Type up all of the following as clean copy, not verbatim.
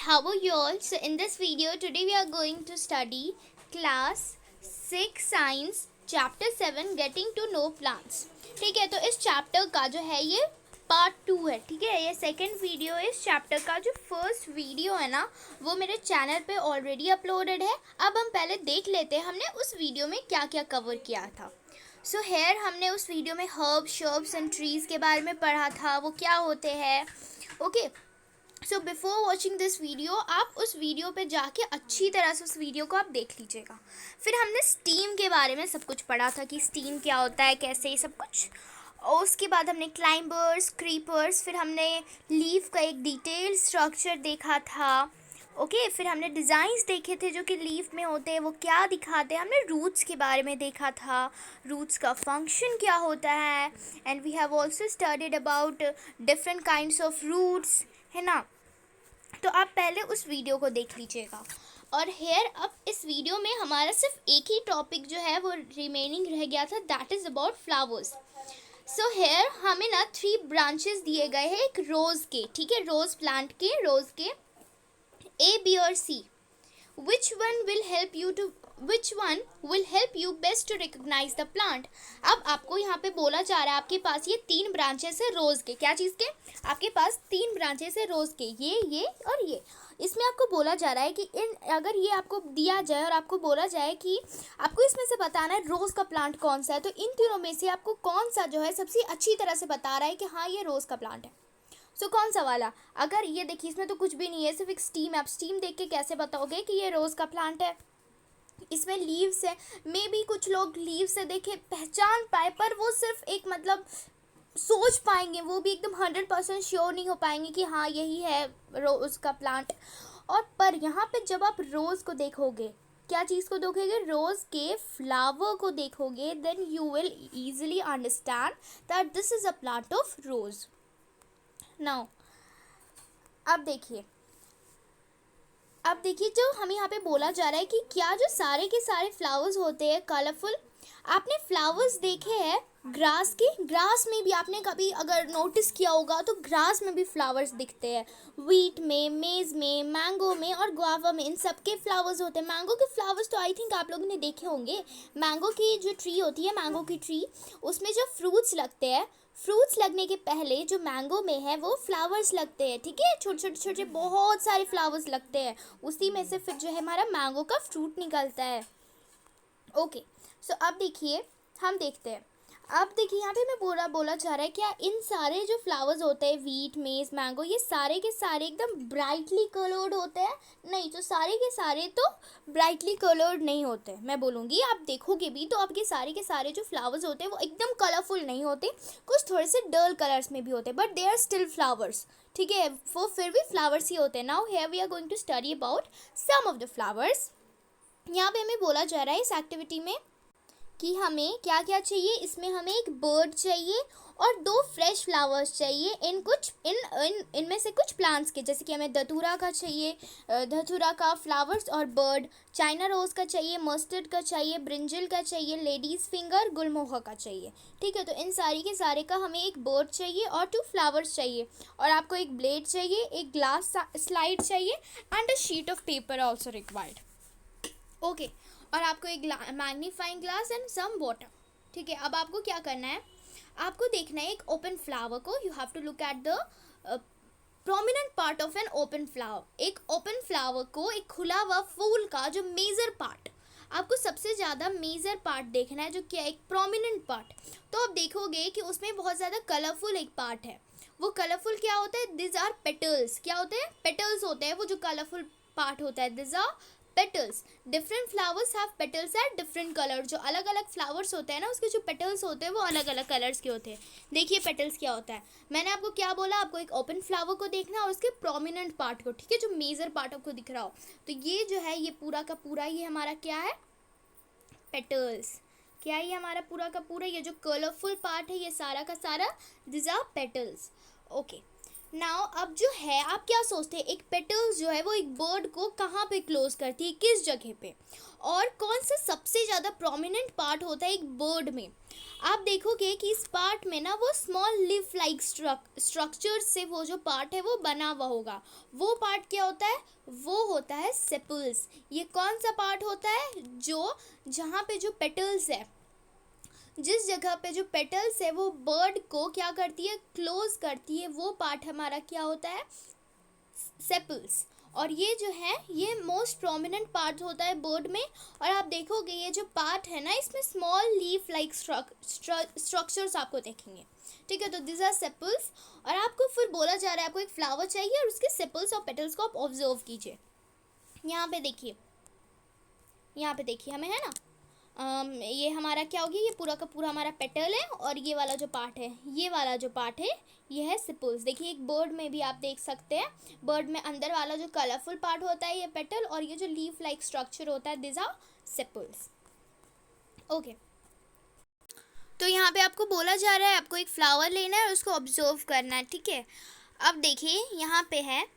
How are you all? So in this video today we are going to study class 6 science chapter 7 getting to know plants. ठीक है, तो इस chapter का जो है ये पार्ट 2 है. ठीक है, ये सेकंड वीडियो है इस चैप्टर का. जो फर्स्ट वीडियो है ना वो मेरे चैनल पे ऑलरेडी अपलोडेड है. अब हम पहले देख लेते हैं हमने उस वीडियो में क्या क्या कवर किया था. सो हेयर हमने उस वीडियो में हर्ब शर्ब्स एंड ट्रीज़ के बारे में पढ़ा था, वो क्या होते हैं. Okay, so before watching this video आप उस वीडियो पे जाके अच्छी तरह से उस वीडियो को आप देख लीजिएगा. फिर हमने स्टीम के बारे में सब कुछ पढ़ा था कि स्टीम क्या होता है, कैसे, ये सब कुछ. और उसके बाद हमने क्लाइंबर्स, क्रीपर्स, फिर हमने लीफ का एक डिटेल स्ट्रक्चर देखा था. ओके, फिर हमने डिज़ाइंस देखे थे जो कि लीफ में होते हैं, वो क्या दिखाते हैं. हमने रूट्स के बारे में देखा था, रूट्स का फंक्शन क्या होता है. And we have also studied about different kinds of roots, है ना. तो आप पहले उस वीडियो को देख लीजिएगा. और हेयर अब इस वीडियो में हमारा सिर्फ एक ही टॉपिक जो है वो रिमेनिंग रह गया था, that is about flowers. So here हमें ना 3 ब्रांचेस दिए गए हैं एक रोज़ के. ठीक है, रोज़ प्लांट के, रोज़ के A, B और C. Which one will help you best to recognize the plant? अब आपको यहाँ पे बोला जा रहा है आपके पास ये 3 ब्रांचेस है रोज़ के. क्या चीज़ के? आपके पास 3 ब्रांचेस है रोज़ के, ये और ये. इसमें आपको बोला जा रहा है कि अगर ये आपको दिया जाए और आपको बोला जाए कि आपको इसमें से बताना है रोज़ का प्लांट कौन सा है, तो इन तीनों में से आपको कौन सा जो है सबसे अच्छी तरह से बता रहा है कि हाँ ये रोज़ का प्लांट है. सो कौन सा वाला? अगर ये देखिए इसमें तो कुछ भी नहीं है, सिर्फ एक स्टीम है. आप स्टीम देख के कैसे बताओगे कि ये रोज़ का प्लांट है? इसमें लीव्स है, मे बी कुछ लोग लीव्स से देखे पहचान पाए, पर वो सिर्फ एक मतलब सोच पाएंगे, वो भी एकदम 100% श्योर नहीं हो पाएंगे कि हाँ यही है रोज़ का प्लांट. और पर यहाँ पे जब आप रोज़ को देखोगे, क्या चीज़ को देखोगे? रोज़ के फ्लावर को देखोगे, then you will easily understand that this is a plant of rose. Now अब देखिए जो हमें यहाँ पे बोला जा रहा है कि क्या जो सारे के सारे फ्लावर्स होते हैं कलरफुल. आपने फ्लावर्स देखे हैं ग्रास के? ग्रास में भी आपने कभी अगर नोटिस किया होगा तो ग्रास में भी फ्लावर्स दिखते हैं. वीट में, मेज़ में, मैंगो में और गुआवा में, इन सब के फ्लावर्स होते हैं. मैंगो के फ्लावर्स तो आई थिंक आप लोगों ने देखे होंगे. मैंगो की जो ट्री होती है, मैंगो की ट्री, उसमें जो फ्रूट्स लगते हैं, फ्रूट्स लगने के पहले जो मैंगो में है वो फ्लावर्स लगते हैं. ठीक है, छोटे छोटे बहुत सारे फ्लावर्स लगते हैं, उसी में से फिर जो है हमारा मैंगो का फ्रूट निकलता है. ओके, सो अब देखिए हम देखते हैं. अब देखिए यहाँ पे मैं बोला जा रहा है क्या इन सारे जो फ्लावर्स होते हैं, वीट, मेज़, मैंगो, ये सारे के सारे एकदम ब्राइटली कलर्ड होते हैं? नहीं, तो सारे के सारे तो ब्राइटली कलर्ड नहीं होते. मैं बोलूँगी आप देखोगे भी तो आपके सारे के सारे जो फ्लावर्स होते हैं वो एकदम कलरफुल नहीं होते, कुछ थोड़े से डल कलर्स में भी होते, but they are still flowers. ठीक है, वो फिर भी फ्लावर्स ही होते हैं. Now here we are going to study about some of the flowers. यहाँ पे हमें बोला जा रहा है इस एक्टिविटी में कि हमें क्या क्या चाहिए. इसमें हमें एक बर्ड चाहिए और 2 फ्रेश फ्लावर्स चाहिए इनमें से कुछ प्लांट्स के. जैसे कि हमें धतूरा का चाहिए, धतूरा का फ्लावर्स और बर्ड. चाइना रोज़ का चाहिए, मस्टर्ड का चाहिए, ब्रिंजल का चाहिए, लेडीज़ फिंगर, गुलमोहर का चाहिए. ठीक है, तो इन सारी के सारे का हमें एक बर्ड चाहिए और 2 फ्लावर्स चाहिए. और आपको एक ब्लेड चाहिए, एक ग्लास स्लाइड चाहिए and a sheet of paper also required. Okay, और आपको एक magnifying glass and some water. ठीक है, अब आपको क्या करना है, आपको देखना है एक ओपन फ्लावर को. You have to look at the prominent part of an open flower. एक ओपन फ्लावर को, एक खुला हुआ फूल का जो मेजर पार्ट, आपको सबसे ज़्यादा मेजर पार्ट देखना है, जो क्या एक प्रोमिनेंट पार्ट. तो आप देखोगे कि उसमें बहुत ज़्यादा कलरफुल एक पार्ट है. वो कलरफुल क्या होता है? This are petals. क्या होते हैं? पेटल्स होते हैं वो जो कलरफुल पार्ट होता है. This are petals. Different flowers have petals at different colour. जो अलग अलग फ्लावर्स होते हैं ना, उसके जो पेटल्स होते हैं वो अलग अलग कलर्स के होते हैं. देखिए पेटल्स क्या होता है. मैंने आपको क्या बोला, आपको एक ओपन फ्लावर को देखना और उसके प्रोमिनेंट पार्ट को. ठीक है, जो मेजर पार्ट आपको दिख रहा हो, तो ये जो है ये पूरा का पूरा ये हमारा क्या है? पेटल्स. क्या ये हमारा पूरा का पूरा ये जो कलरफुल पार्ट है, ये सारा का सारा this are petals. Okay, now अब जो है आप क्या सोचते हैं, एक पेटल्स जो है वो एक बर्ड को कहाँ पे क्लोज करती है, किस जगह पे, और कौन सा सबसे ज़्यादा प्रोमिनेंट पार्ट होता है एक बर्ड में। आप देखोगे कि इस पार्ट में ना वो स्मॉल लीफ लाइक स्ट्रक्चर से वो जो पार्ट है वो बना हुआ होगा। वो पार्ट क्या होता है, वो होता है सेपल्स। ये कौन सा पार्ट होता है, जो जहाँ पे जो पेटल्स है, जिस जगह पे जो पेटल्स है वो बर्ड को क्या करती है, क्लोज करती है, वो पार्ट हमारा क्या होता है, सेपल्स। और ये जो है ये मोस्ट प्रोमिनेंट पार्ट होता है बर्ड में। और आप देखोगे ये जो पार्ट है ना, इसमें स्मॉल लीफ लाइक स्ट्रक्चर्स आपको देखेंगे। ठीक है, तो दिस आर सेपल्स। और आपको फिर बोला जा रहा है आपको एक फ्लावर चाहिए और उसके सेपल्स और पेटल्स को आप ऑब्जर्व कीजिए। यहाँ पे देखिए, यहाँ पे देखिए हमें है ना, ये हमारा क्या होगी, ये पूरा का पूरा हमारा पेटल है, और ये वाला जो पार्ट है, ये वाला जो पार्ट है ये है सेपल्स। देखिए एक बर्ड में भी आप देख सकते हैं, बर्ड में अंदर वाला जो कलरफुल पार्ट होता है ये पेटल, और ये जो लीफ लाइक स्ट्रक्चर होता है दिस आर सेपल्स। ओके, तो यहाँ पे आपको बोला जा रहा है आपको एक फ्लावर लेना है और उसको ऑब्जर्व करना है। ठीक है, अब देखिए यहाँ पे है,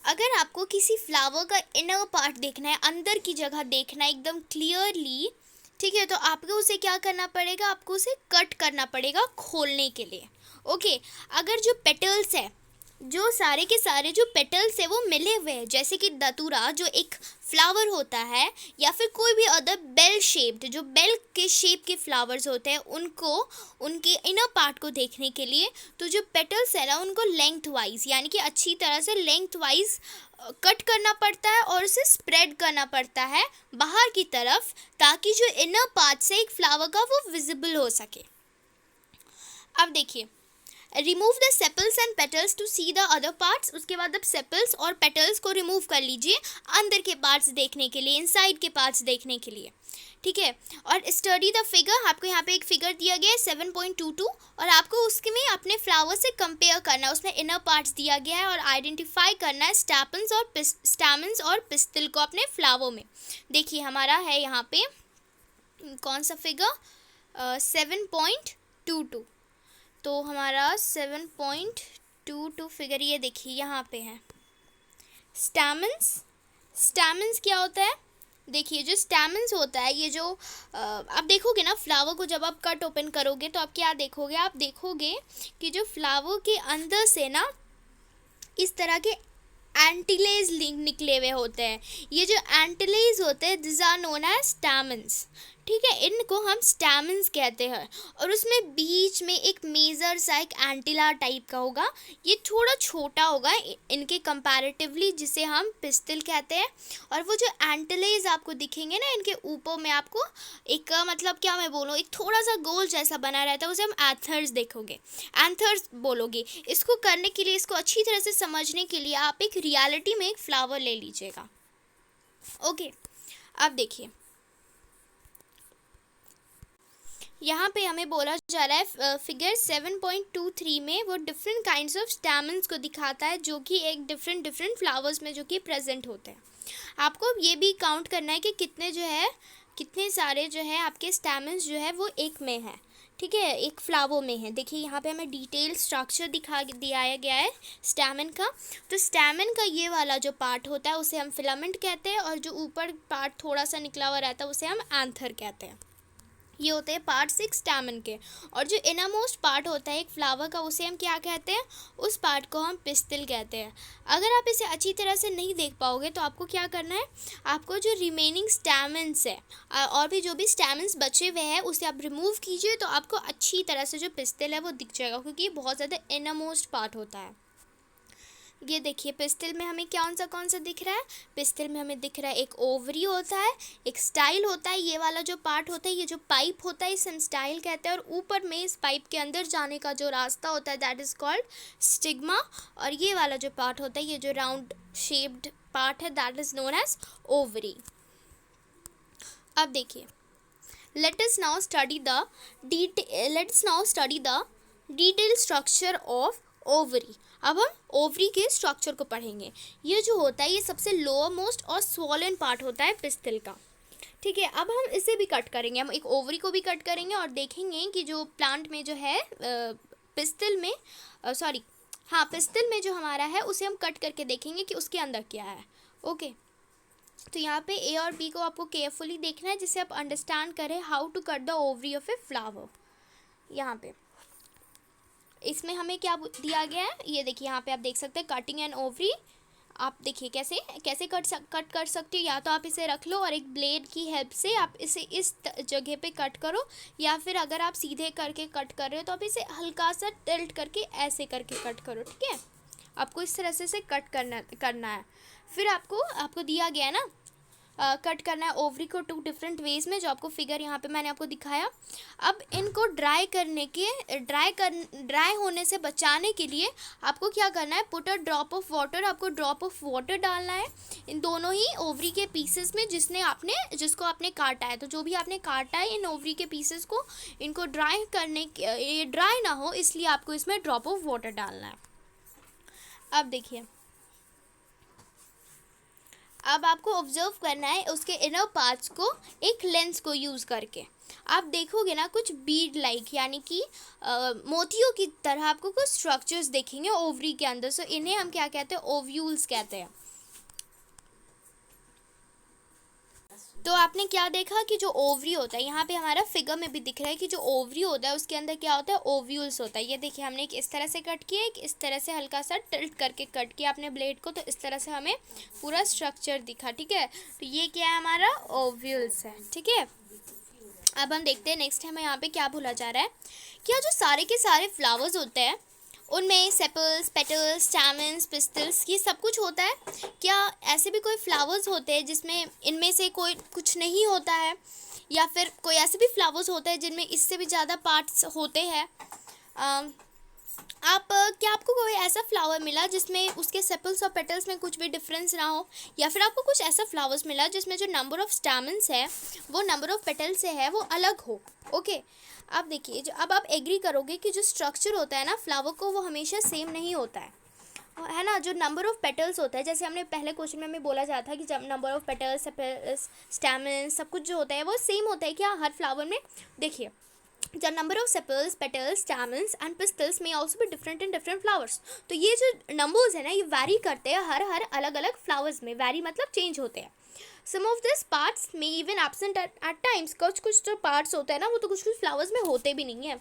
अगर आपको किसी फ्लावर का इनर पार्ट देखना है, अंदर की जगह देखना है एकदम क्लियरली, ठीक है, तो आपको उसे क्या करना पड़ेगा, आपको उसे कट करना पड़ेगा खोलने के लिए। ओके, अगर जो पेटल्स है, जो सारे के सारे जो पेटल्स है वो मिले हुए हैं, जैसे कि दतूरा जो एक फ्लावर होता है, या फिर कोई भी अदर बेल शेप्ड, जो बेल के शेप के फ्लावर्स होते हैं, उनको उनके इनर पार्ट को देखने के लिए तो जो पेटल्स है ना उनको लेंथ वाइज, यानी कि अच्छी तरह से लेंथ वाइज कट करना पड़ता है और उसे स्प्रेड करना पड़ता है बाहर की तरफ, ताकि जो इनर पार्ट से एक फ्लावर का वो विजिबल हो सके। अब देखिए, remove the sepals and petals to see the other parts. उसके बाद अब सेपल्स और पेटल्स को रिमूव कर लीजिए अंदर के पार्ट्स देखने के लिए, इनसाइड के पार्ट्स देखने के लिए। ठीक है, और स्टडी द फिगर, आपको यहाँ पे एक फिगर दिया गया है 7.22, और आपको उसके में अपने फ्लावर से कंपेयर करना है, उसमें इनर पार्ट्स दिया गया है और आइडेंटिफाई करना है स्टैमेंस और पिस्टल को अपने फ्लावर में। देखिए हमारा है यहाँ पे कौन सा फिगर, 7.22, तो हमारा 7.22 फिगर ये देखिए यहाँ पे है स्टैमेंस क्या होता है। देखिए जो स्टैमेंस होता है, ये जो आप देखोगे ना फ्लावर को, जब आप कट ओपन करोगे तो आप क्या देखोगे, आप देखोगे कि जो फ्लावर के अंदर से ना इस तरह के एंटिलेज निकले हुए होते हैं। ये जो एंटिलेज होते हैं दिस आर नोन एज स्टैमेंस। ठीक है, इनको हम स्टैमेंस कहते हैं, और उसमें बीच में एक मेजर सा एक एंटिला टाइप का होगा, ये थोड़ा छोटा होगा इनके कंपैरेटिवली, जिसे हम पिस्टल कहते हैं। और वो जो एंटिलेज आपको दिखेंगे ना, इनके ऊपर में आपको एक मतलब क्या मैं बोलूँ, एक थोड़ा सा गोल जैसा बना रहता है, उसे हम एंथर्स देखोगे, एंथर्स बोलोगे। इसको करने के लिए, इसको अच्छी तरह से समझने के लिए आप एक रियलिटी में एक फ्लावर ले लीजिएगा। ओके, अब देखिए यहाँ पे हमें बोला जा रहा है फिगर 7.23 में वो डिफरेंट काइंड्स ऑफ स्टैमेंस को दिखाता है, जो कि एक डिफरेंट फ्लावर्स में जो कि प्रेजेंट होते हैं। आपको ये भी काउंट करना है कि कितने सारे जो है आपके स्टैमेंस जो है वो एक में है। ठीक है, एक फ्लावर में है। देखिए यहाँ पे हमें डिटेल स्ट्रक्चर दिया गया है स्टैमेन का। तो स्टैमेन का ये वाला जो पार्ट होता है उसे हम फिलामेंट कहते हैं, और जो ऊपर पार्ट थोड़ा सा निकला हुआ रहता है उसे हम एंथर कहते हैं। ये होते हैं पार्ट 6 स्टैमेन के। और जो इनरमोस्ट पार्ट होता है एक फ्लावर का, उसे हम क्या कहते हैं, उस पार्ट को हम पिस्टल कहते हैं। अगर आप इसे अच्छी तरह से नहीं देख पाओगे तो आपको क्या करना है, आपको जो रिमेनिंग स्टैमेंस है और भी जो भी स्टैमेंस बचे हुए हैं उसे आप रिमूव कीजिए, तो आपको अच्छी तरह से जो पिस्टल है वो दिख जाएगा, क्योंकि ये बहुत ज़्यादा इनरमोस्ट पार्ट होता है। ये देखिए पिस्टल में हमें कौन सा दिख रहा है, पिस्टल में हमें दिख रहा है एक ओवरी होता है, एक स्टाइल होता है, ये वाला जो पार्ट होता है, ये जो पाइप होता है इसे हम स्टाइल कहते हैं, और ऊपर में इस पाइप के अंदर जाने का जो रास्ता होता है दैट इज़ कॉल्ड स्टिग्मा, और ये वाला जो पार्ट होता है, ये जो राउंड शेप्ड पार्ट है that is known as ovary. अब देखिए let's now study the detail structure of ovary. अब हम ओवरी के स्ट्रक्चर को पढ़ेंगे। ये जो होता है ये सबसे लोअर मोस्ट और स्वॉलन पार्ट होता है पिस्टल का। ठीक है, अब हम इसे भी कट करेंगे, हम एक ओवरी को भी कट करेंगे और देखेंगे कि जो प्लांट में जो है पिस्टल में हाँ, पिस्टल में जो हमारा है उसे हम कट करके देखेंगे कि उसके अंदर क्या है। ओके, तो यहाँ पे ए और बी को आपको केयरफुली देखना है जिससे आप अंडरस्टैंड करें how to cut the ovary of a flower. यहाँ पे इसमें हमें क्या दिया गया है, ये देखिए यहाँ पे आप देख सकते हैं कटिंग एन ओवरी। आप देखिए कैसे कैसे कट कर सकते हो, या तो आप इसे रख लो और एक ब्लेड की हेल्प से आप इसे इस जगह पे कट करो, या फिर अगर आप सीधे करके कट कर रहे हो तो आप इसे हल्का सा टिल्ट करके ऐसे करके कट करो। ठीक है, आपको इस तरह से कट करना है। फिर आपको दिया गया है ना कट करना है ओवरी को 2 डिफरेंट वेज में, जो आपको फिगर यहाँ पे मैंने आपको दिखाया। अब इनको ड्राई होने से बचाने के लिए आपको क्या करना है, put a drop of water, आपको ड्रॉप ऑफ वाटर डालना है इन दोनों ही ओवरी के पीसेस में जिसको आपने काटा है। तो जो भी आपने काटा है इन ओवरी के पीसेस को, इनको ये ड्राई ना हो इसलिए आपको इसमें ड्रॉप ऑफ वाटर डालना है। अब देखिए, अब आपको ऑब्जर्व करना है उसके इनर पार्ट्स को एक लेंस को यूज़ करके। आप देखोगे ना कुछ बीड लाइक यानी कि मोतियों की तरह आपको कुछ स्ट्रक्चर्स देखेंगे ओवरी के अंदर। सो इन्हें हम क्या कहते हैं, ओव्यूल्स कहते हैं। तो आपने क्या देखा कि जो ओवरी होता है, यहाँ पे हमारा फिगर में भी दिख रहा है कि जो ओवरी होता है उसके अंदर क्या होता है, ओव्यूल्स होता है। ये देखिए हमने एक इस तरह से कट किया, एक इस तरह से हल्का सा टिल्ट करके कट किया अपने ब्लेड को, तो इस तरह से हमें पूरा स्ट्रक्चर दिखा। ठीक है, तो ये क्या है, हमारा ओव्यूल्स है। ठीक है, अब हम देखते हैं नेक्स्ट हमें यहाँ पे क्या बोला जा रहा है। क्या जो सारे के सारे फ्लावर्स होते हैं उनमें सेपल्स, पेटल्स, स्टैमेंस, पिस्टल्स ये सब कुछ होता है? क्या ऐसे भी कोई फ्लावर्स होते हैं जिसमें इनमें से कोई कुछ नहीं होता है, या फिर कोई ऐसे भी फ्लावर्स होते हैं जिनमें इससे भी ज़्यादा पार्ट्स होते हैं? क्या आपको कोई ऐसा फ्लावर मिला जिसमें उसके सेपल्स और पेटल्स में कुछ भी डिफरेंस ना हो, या फिर आपको कुछ ऐसा फ्लावर्स मिला जिसमें जो नंबर ऑफ स्टैमेंस है वो नंबर ऑफ पेटल्स से है वो अलग हो? ओके, अब देखिए अब आप एग्री करोगे कि जो स्ट्रक्चर होता है ना फ्लावर को वो हमेशा सेम नहीं होता है ना। जो नंबर ऑफ पेटल्स होता है, जैसे हमने पहले क्वेश्चन में हमें बोला जाता था कि जब नंबर ऑफ पेटल्स, स्टैमेंस सब कुछ जो होता है वो सेम होता है क्या हर फ्लावर में? देखिए, the number of sepals, petals, stamens and pistils may also be different in different flowers. तो ये जो नंबर्स है ना ये वैरी करते हैं हर अलग अलग फ्लावर्स में। वैरी मतलब चेंज होते हैं। Some of these parts may even absent at times. कुछ जो पार्ट्स होते हैं ना वो तो कुछ फ्लावर्स में होते भी नहीं है।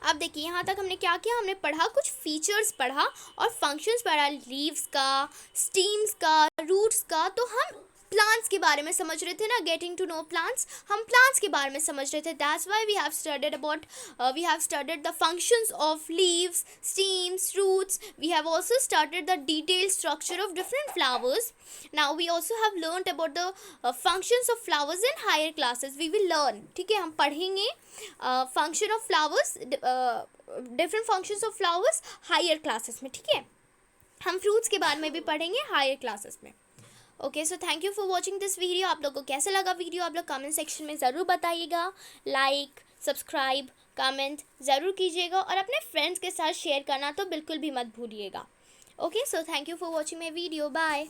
अब देखिए यहाँ तक हमने क्या किया, हमने पढ़ा कुछ फीचर्स पढ़ा और फंक्शंस पढ़ा, लीव्स का, स्टीम्स का, रूट्स का। तो हम प्लांट्स के बारे में समझ रहे थे ना, गेटिंग टू नो प्लांट्स, हम प्लांट्स के बारे में समझ रहे थे। That's why we have studied the functions of leaves, stems, roots. We have also studied the detailed structure of different flowers. Now we also have learned about the functions of flowers in higher classes. We will learn, ठीक है, हम पढ़ेंगे function of flowers, different functions of flowers higher classes में। ठीक है, हम fruits के बारे में भी पढ़ेंगे हायर क्लासेस में। Okay, so thank you for watching this video. आप लोगों को कैसा लगा वीडियो आप लोग कमेंट सेक्शन में ज़रूर बताइएगा। लाइक, सब्सक्राइब, कमेंट ज़रूर कीजिएगा और अपने फ्रेंड्स के साथ शेयर करना तो बिल्कुल भी मत भूलिएगा। Okay, so thank you for watching my video. Bye.